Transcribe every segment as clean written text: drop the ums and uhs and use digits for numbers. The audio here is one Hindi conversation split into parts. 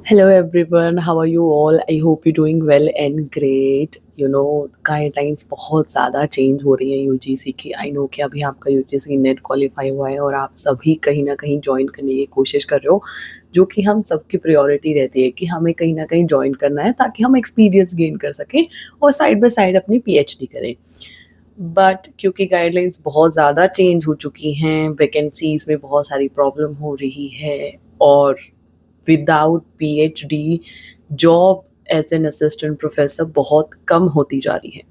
Hello everyone, how are you all? I hope you're doing well and great. Guidelines बहुत ज़्यादा चेंज हो रही हैं यूजीसी की। आई नो कि अभी आपका यूजीसी नेट क्वालिफाई हुआ है और आप सभी कहीं ना कहीं ज्वाइन करने की कोशिश कर रहे हो, जो कि हम सबकी प्रायोरिटी रहती है कि हमें कहीं ना कहीं ज्वाइन करना है ताकि हम एक्सपीरियंस गेन कर सकें और साइड बाय साइड अपनी पीएचडी करें। बट क्योंकि गाइडलाइंस बहुत ज़्यादा चेंज हो चुकी हैं, वैकेंसीज में बहुत सारी प्रॉब्लम हो रही है और without PhD job as an assistant professor बहुत कम होती जा रही है।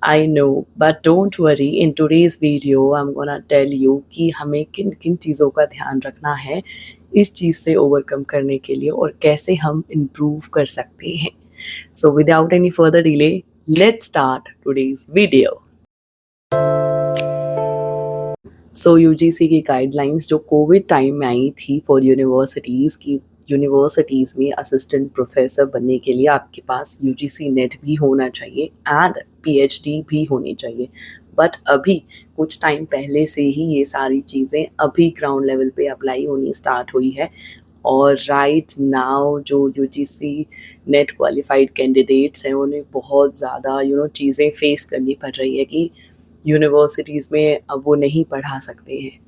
I know, but don't worry, in today's video I am gonna tell you कि हमें किन किन चीज़ों का ध्यान रखना है इस चीज़ से ओवरकम करने के लिए और कैसे हम इम्प्रूव कर सकते हैं। So without any further delay, let's start today's video. So UGC की गाइडलाइंस जो कोविड टाइम में आई थी फॉर यूनिवर्सिटीज़ की, यूनिवर्सिटीज़ में असिस्टेंट प्रोफेसर बनने के लिए आपके पास यूजीसी नेट भी होना चाहिए एंड पीएचडी भी होनी चाहिए। बट अभी कुछ टाइम पहले से ही ये सारी चीज़ें अभी ग्राउंड लेवल पे अप्लाई होनी स्टार्ट हुई है और राइट नाउ जो यूजीसी नेट क्वालिफाइड कैंडिडेट्स हैं उन्हें बहुत ज़्यादा चीज़ें फेस करनी पड़ रही है कि यूनिवर्सिटीज़ में अब वो नहीं पढ़ा सकते हैं।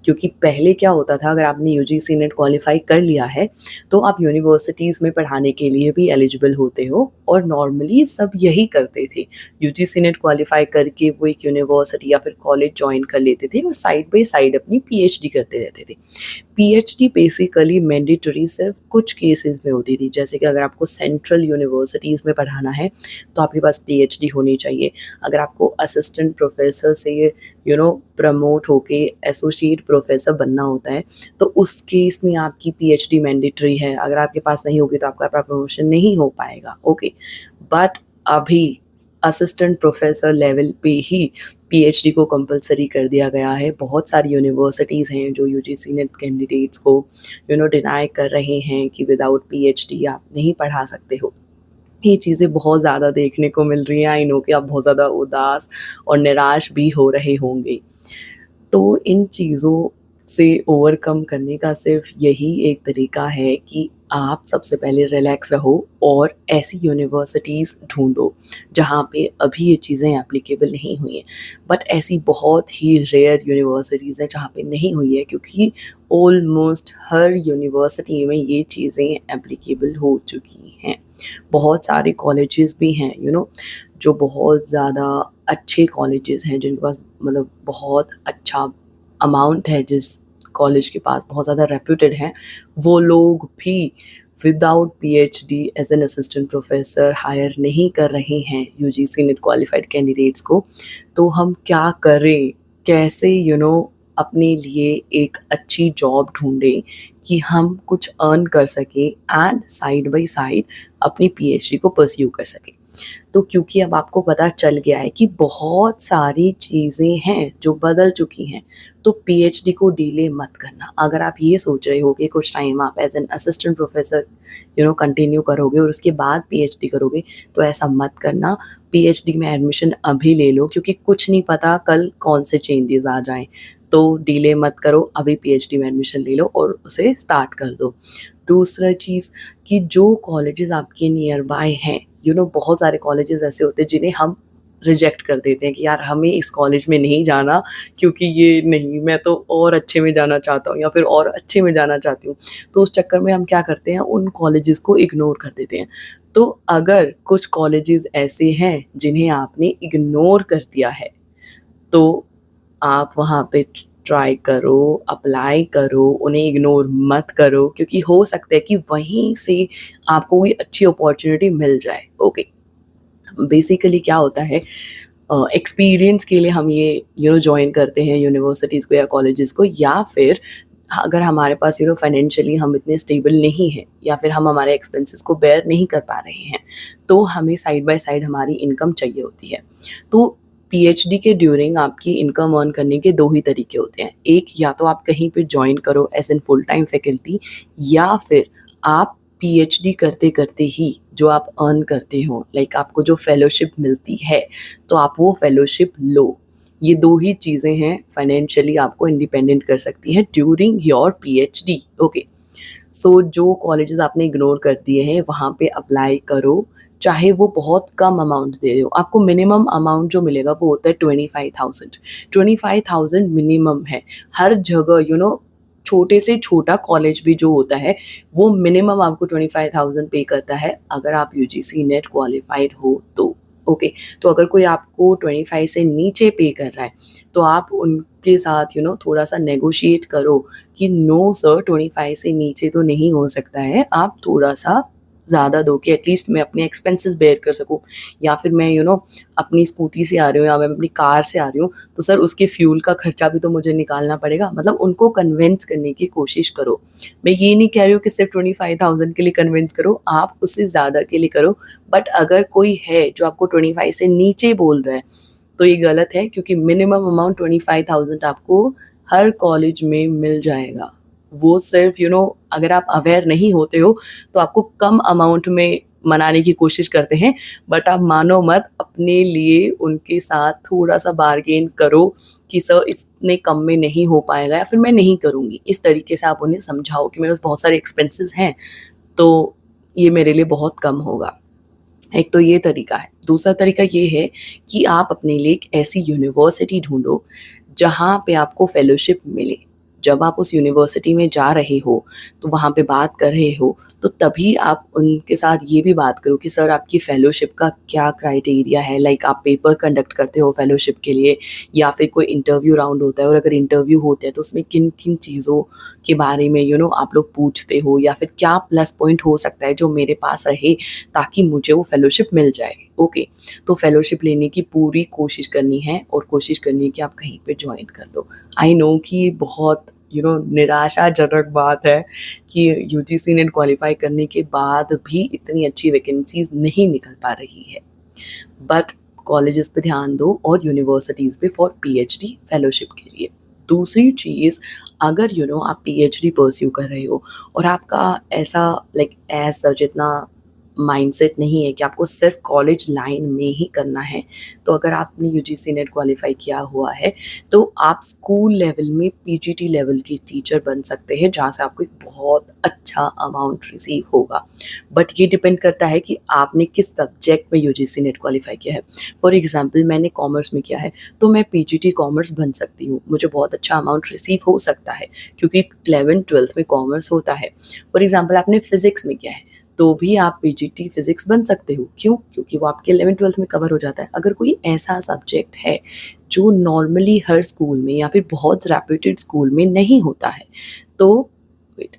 क्योंकि पहले क्या होता था, अगर आपने यूजीसी नेट क्वालिफ़ाई कर लिया है, तो आप यूनिवर्सिटीज़ में पढ़ाने के लिए भी एलिजिबल होते हो और नॉर्मली सब यही करते थे। यूजीसी नेट क्वालिफ़ाई करके वो एक यूनिवर्सिटी या फिर कॉलेज जॉइन कर लेते थे और साइड बाय साइड अपनी पीएचडी करते रहते थे। पीएचडी बेसिकली मैंडेटरी सिर्फ कुछ केसेस में होती थी, जैसे कि अगर आपको सेंट्रल यूनिवर्सिटीज़ में पढ़ाना है तो आपके पास पीएचडी होनी चाहिए। अगर आपको असिस्टेंट प्रोफेसर से प्रमोट होके एसोसिएट प्रोफेसर बनना होता है तो उस केस में आपकी पीएचडी मैंडेटरी है। अगर आपके पास नहीं होगी तो आपका प्रमोशन नहीं हो पाएगा। ओके, बट अभी असिस्टेंट प्रोफेसर लेवल पे ही पीएचडी को कंपलसरी कर दिया गया है। बहुत सारी यूनिवर्सिटीज़ हैं जो यूजीसी नेट कैंडिडेट्स को डिनाई कर रहे हैं कि विदाउट पीएचडी आप नहीं पढ़ा सकते हो। ये चीज़ें बहुत ज़्यादा देखने को मिल रही हैं। आई नो कि आप बहुत ज़्यादा उदास और निराश भी हो रहे होंगे। तो इन चीज़ों से ओवरकम करने का सिर्फ यही एक तरीका है कि आप सबसे पहले रिलैक्स रहो और ऐसी यूनिवर्सिटीज़ ढूंढो जहाँ पे अभी ये चीज़ें एप्लीकेबल नहीं हुई हैं। बट ऐसी बहुत ही रेयर यूनिवर्सिटीज़ हैं जहाँ पे नहीं हुई है, क्योंकि ऑलमोस्ट हर यूनिवर्सिटी में ये चीज़ें एप्लीकेबल हो चुकी हैं। बहुत सारे कॉलेजेस भी हैं जो बहुत ज़्यादा अच्छे कॉलेजेस हैं, जिनके पास मतलब बहुत अच्छा अमाउंट है, जिस कॉलेज के पास बहुत ज़्यादा रेप्यूटेड हैं, वो लोग भी without PhD as an assistant professor hire नहीं कर रहे हैं यूजीसी नेट क्वालिफाइड कैंडिडेट्स को। तो हम क्या करें, कैसे अपने लिए एक अच्छी जॉब ढूंढें कि हम कुछ अर्न कर सकें एंड साइड बाय साइड अपनी पीएचडी को परस्यू कर सकें। तो क्योंकि अब आपको पता चल गया है कि बहुत सारी चीज़ें हैं जो बदल चुकी हैं, तो पीएचडी को डिले मत करना। अगर आप ये सोच रहे हो कि कुछ टाइम आप as an assistant professor continue करोगे और उसके बाद पीएचडी करोगे, तो ऐसा मत करना। पीएचडी में एडमिशन अभी ले लो, क्योंकि कुछ नहीं पता कल कौन से चेंजेस आ जाएं। तो डिले मत करो, अभी पीएचडी में एडमिशन ले लो और उसे स्टार्ट कर दो। दूसरा चीज़ कि जो कॉलेजेस आपके नियर बाय हैं, बहुत सारे कॉलेजेस ऐसे होते हैं जिन्हें हम रिजेक्ट कर देते हैं कि यार हमें इस कॉलेज में नहीं जाना, क्योंकि ये नहीं, मैं तो और अच्छे में जाना चाहता हूँ या फिर और अच्छे में जाना चाहती हूँ। तो उस चक्कर में हम क्या करते हैं, उन कॉलेजेस को इग्नोर कर देते हैं। तो अगर कुछ कॉलेजेस ऐसे हैं जिन्हें आपने इग्नोर कर दिया है, तो आप वहाँ पे ट्राई करो, अप्लाई करो, उन्हें इग्नोर मत करो, क्योंकि हो सकता है कि वहीं से आपको कोई अच्छी अपॉर्चुनिटी मिल जाए। ओके, बेसिकली क्या होता है, एक्सपीरियंस के लिए हम ये जॉइन करते हैं यूनिवर्सिटीज़ को या कॉलेजेस को, या फिर अगर हमारे पास फाइनेंशियली हम इतने स्टेबल नहीं हैं या फिर हम हमारे एक्सपेंसेस को बेयर नहीं कर पा रहे हैं, तो हमें साइड बाय साइड हमारी इनकम चाहिए होती है। तो पीएचडी के ड्यूरिंग आपकी इनकम अर्न करने के दो ही तरीके होते हैं। एक, या तो आप कहीं पे जॉइन करो as an full time faculty, या फिर आप पीएचडी करते करते ही जो आप अर्न करते हो, लाइक आपको जो फेलोशिप मिलती है, तो आप वो फेलोशिप लो। ये दो ही चीज़ें हैं फाइनेंशियली आपको इंडिपेंडेंट कर सकती हैं ड्यूरिंग योर पीएचडी। ओके, सो जो कॉलेजेस आपने इग्नोर कर दिए हैं वहाँ पे अप्लाई करो, चाहे वो बहुत कम अमाउंट दे रहे हो। आपको मिनिमम अमाउंट जो मिलेगा वो होता है 25,000। 25,000 मिनिमम है। हर जगह छोटे से छोटा कॉलेज भी जो होता है वो मिनिमम आपको 25,000 पे करता है अगर आप यूजीसी नेट क्वालिफाइड हो तो। ओके, तो अगर कोई आपको 25 से नीचे पे कर रहा है तो आप उनके साथ थोड़ा सा नेगोशिएट करो कि नो सर, 25 से नीचे तो नहीं हो सकता है, आप थोड़ा सा ज़्यादा दो कि एटलीस्ट मैं अपने एक्सपेंसेस बेयर कर सकूँ, या फिर मैं अपनी स्कूटी से आ रही हूँ या मैं अपनी कार से आ रही हूँ तो सर उसके फ्यूल का खर्चा भी तो मुझे निकालना पड़ेगा। मतलब उनको कन्विंस करने की कोशिश करो। मैं ये नहीं कह रही हूँ कि सिर्फ 25,000 के लिए कन्विंस करो, आप उससे ज़्यादा के लिए करो। बट अगर कोई है जो आपको 25 से नीचे बोल रहा है तो ये गलत है, क्योंकि मिनिमम अमाउंट 25,000 आपको हर कॉलेज में मिल जाएगा। वो सिर्फ अगर आप अवेयर नहीं होते हो तो आपको कम अमाउंट में मनाने की कोशिश करते हैं, बट आप मानो मत, अपने लिए उनके साथ थोड़ा-सा बार्गेन करो कि सर इतने कम में नहीं हो पाएगा या फिर मैं नहीं करूँगी। इस तरीके से आप उन्हें समझाओ कि मेरे पास बहुत सारे एक्सपेंसेस हैं, तो ये मेरे लिए बहुत कम होगा। एक तो ये तरीका है। दूसरा तरीका ये है कि आप अपने लिए एक ऐसी यूनिवर्सिटी ढूँढो, जहाँ पे आपको फेलोशिप मिले। जब आप उस यूनिवर्सिटी में जा रहे हो, तो वहाँ पे बात कर रहे हो, तो तभी आप उनके साथ ये भी बात करो कि सर आपकी फेलोशिप का क्या क्राइटेरिया है? लाइक आप पेपर कंडक्ट करते हो फेलोशिप के लिए, या फिर कोई इंटरव्यू राउंड होता है, और अगर इंटरव्यू होते हैं तो उसमें किन-किन चीज़ों के बारे में आप लोग पूछते हो, या फिर क्या प्लस पॉइंट हो सकता है जो मेरे पास रहे ताकि मुझे वो फेलोशिप मिल जाए। ओके, तो फेलोशिप लेने की पूरी कोशिश करनी है और कोशिश करनी है कि आप कहीं पे जॉइन कर लो। आई नो कि बहुत निराशाजनक बात है कि यूजीसी नेट क्वालिफाई करने के बाद भी इतनी अच्छी वैकेंसीज नहीं निकल पा रही है, बट कॉलेजेस पे ध्यान दो और यूनिवर्सिटीज़ पे फॉर पीएचडी फेलोशिप के लिए। दूसरी चीज़, अगर आप पीएचडी परस्यू कर रहे हो और आपका ऐसा लाइक एज सच इतना माइंडसेट नहीं है कि आपको सिर्फ कॉलेज लाइन में ही करना है, तो अगर आपने यूजीसी नेट क्वालिफाई किया हुआ है तो आप स्कूल लेवल में पीजीटी लेवल की टीचर बन सकते हैं, जहाँ से आपको एक बहुत अच्छा अमाउंट रिसीव होगा। बट ये डिपेंड करता है कि आपने किस सब्जेक्ट में यूजीसी नेट क्वालिफाई किया है। फॉर एग्जांपल मैंने कॉमर्स में किया है तो मैं पीजीटी कॉमर्स बन सकती हूँ, मुझे बहुत अच्छा अमाउंट रिसीव हो सकता है, क्योंकि 11th-12th में कॉमर्स होता है। फॉर एग्जांपल आपने फिजिक्स में किया है तो भी आप पीजीटी फिजिक्स बन सकते हो। क्यों? क्योंकि वो आपके 11th-12th में कवर हो जाता है। अगर कोई ऐसा सब्जेक्ट है जो नॉर्मली हर स्कूल में या फिर बहुत रेप्यूटेड स्कूल में नहीं होता है, तो वेट,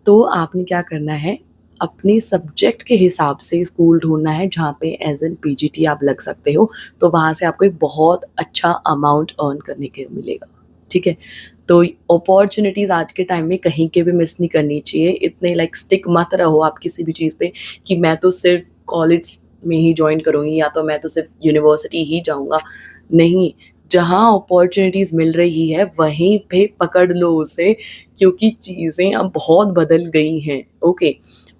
तो आपने क्या करना है, अपने सब्जेक्ट के हिसाब से स्कूल ढूँढना है जहाँ पे एज़ एन पीजीटी आप लग सकते हो, तो वहाँ से आपको एक बहुत अच्छा अमाउंट अर्न करने के मिलेगा, ठीक है? तो अपॉर्च्युनिटीज़ आज के टाइम में कहीं के भी मिस नहीं करनी चाहिए। इतने लाइक स्टिक मत रहो आप किसी भी चीज़ पे कि मैं तो सिर्फ़ कॉलेज में ही जॉइन करूँगी या तो मैं तो सिर्फ़ यूनिवर्सिटी ही जाऊँगा। नहीं, जहाँ अपॉर्च्युनिटीज़ मिल रही है वहीं पे पकड़ लो उसे, क्योंकि चीज़ें अब बहुत बदल गई हैं, ओके?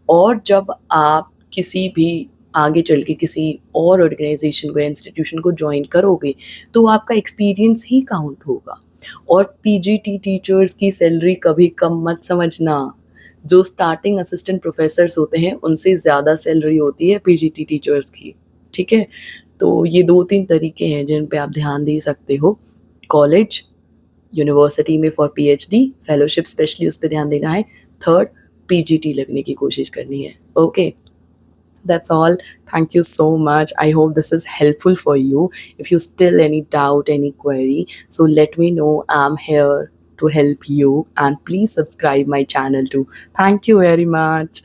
और जब आप किसी भी आगे चल के किसी और ऑर्गनाइज़ेशन को या इंस्टीट्यूशन को जॉइन करोगे, तो आपका एक्सपीरियंस ही काउंट होगा। और पीजीटी टीचर्स की सैलरी कभी कम मत समझना। जो स्टार्टिंग असिस्टेंट प्रोफ़ेसर्स होते हैं, उनसे ज़्यादा सैलरी होती है पीजीटी टीचर्स की, ठीक है? तो ये 2-3 तरीके हैं जिन पे आप ध्यान दे सकते हो। कॉलेज, यूनिवर्सिटी में फॉर पीएचडी, फेलोशिप स्पेशली उस पे ध्यान देना है। थर्ड, पीजीटी लगने की कोशिश करनी है। Okay, that's all. Thank you so much. I hope this is helpful for you. If you still any doubt, any query, so let me know. I'm here to help you, and please subscribe my channel too. Thank you very much.